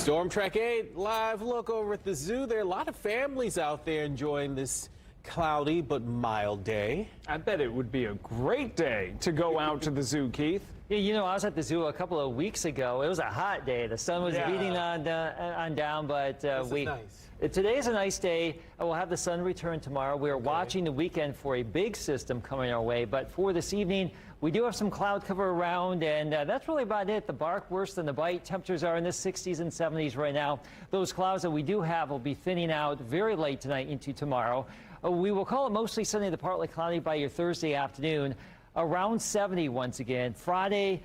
Storm Track 8 live look over at the zoo. There are a lot of families out there enjoying this cloudy but mild day. I bet it would be a great day to go out to the zoo, Keith. Yeah, you know, I was at the zoo a couple of weeks ago. It was a hot day. The sun was beating on down, but today's a nice day. We'll have the sun return tomorrow. We're watching the weekend for a big system coming our way, but for this evening, we do have some cloud cover around, and that's really about it. The bark worse than the bite. Temperatures are in the 60s and 70s right now. Those clouds that we do have will be thinning out very late tonight into tomorrow. We will call it mostly sunny to partly cloudy by your Thursday afternoon. Around 70 once again. Friday,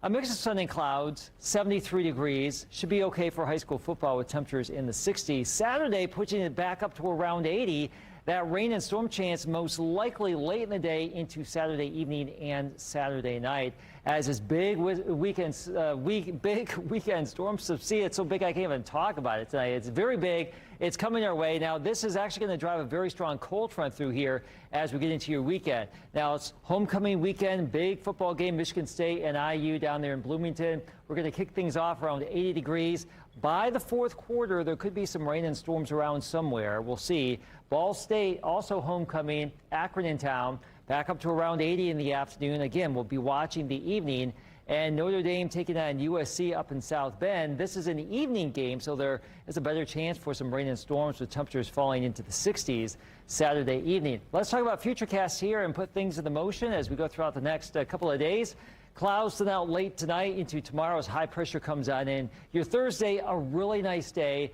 a mix of sun and clouds, 73 degrees. Should be okay for high school football with temperatures in the 60s. Saturday, pushing it back up to around 80. That rain and storm chance most likely late in the day into Saturday evening and Saturday night. As this big weekend storm, see, it's so big I can't even talk about it tonight. It's very big. It's coming our way. Now, this is actually going to drive a very strong cold front through here as we get into your weekend. Now, it's homecoming weekend, big football game, Michigan State and IU down there in Bloomington. We're going to kick things off around 80 degrees. By the fourth quarter, there could be some rain and storms around somewhere. We'll see. Ball State also homecoming, Akron in town, back up to around 80 in the afternoon. Again, we'll be watching the evening. And Notre Dame taking on USC up in South Bend. This is an evening game, so there is a better chance for some rain and storms with temperatures falling into the 60s Saturday evening. Let's talk about futurecasts here and put things into motion as we go throughout the next couple of days. Clouds thin out late tonight into tomorrow as high pressure comes on in. Your Thursday, a really nice day.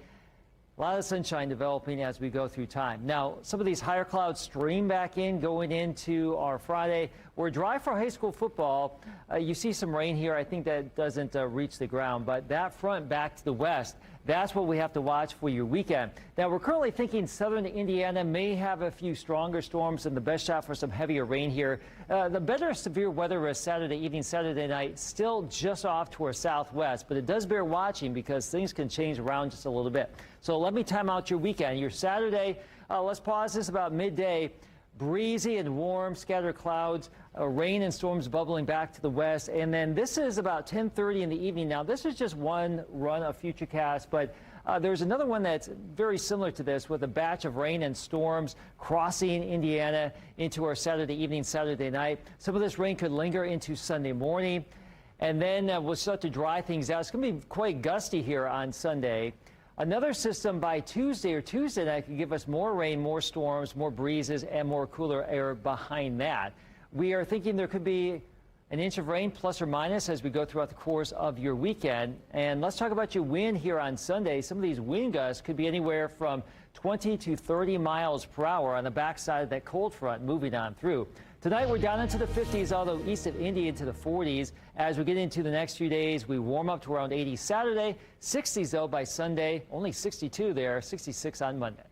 A lot of sunshine developing as we go through time. Now, some of these higher clouds stream back in going into our Friday. We're dry for high school football. You see some rain here. I think that doesn't reach the ground, but that front back to the west, that's what we have to watch for your weekend. Now, we're currently thinking southern Indiana may have a few stronger storms and the best shot for some heavier rain here. The better severe weather is Saturday evening, Saturday night, still just off to our southwest, but it does bear watching because things can change around just a little bit. So let me time out your weekend. Your Saturday, let's pause this about midday. Breezy and warm, scattered clouds, rain and storms bubbling back to the west. And then this is about 10:30 in the evening. Now, this is just one run of Futurecast, but there's another one that's very similar to this with a batch of rain and storms crossing Indiana into our Saturday evening, Saturday night. Some of this rain could linger into Sunday morning, and then we'll start to dry things out. It's going to be quite gusty here on Sunday. Another system by Tuesday or Tuesday night could give us more rain, more storms, more breezes, and more cooler air behind that. We are thinking there could be an inch of rain, plus or minus, as we go throughout the course of your weekend. And let's talk about your wind here on Sunday. Some of these wind gusts could be anywhere from 20 to 30 miles per hour on the backside of that cold front moving on through. Tonight, we're down into the 50s, although east of Indy into the 40s. As we get into the next few days, we warm up to around 80 Saturday, 60s, though, by Sunday. Only 62 there, 66 on Monday.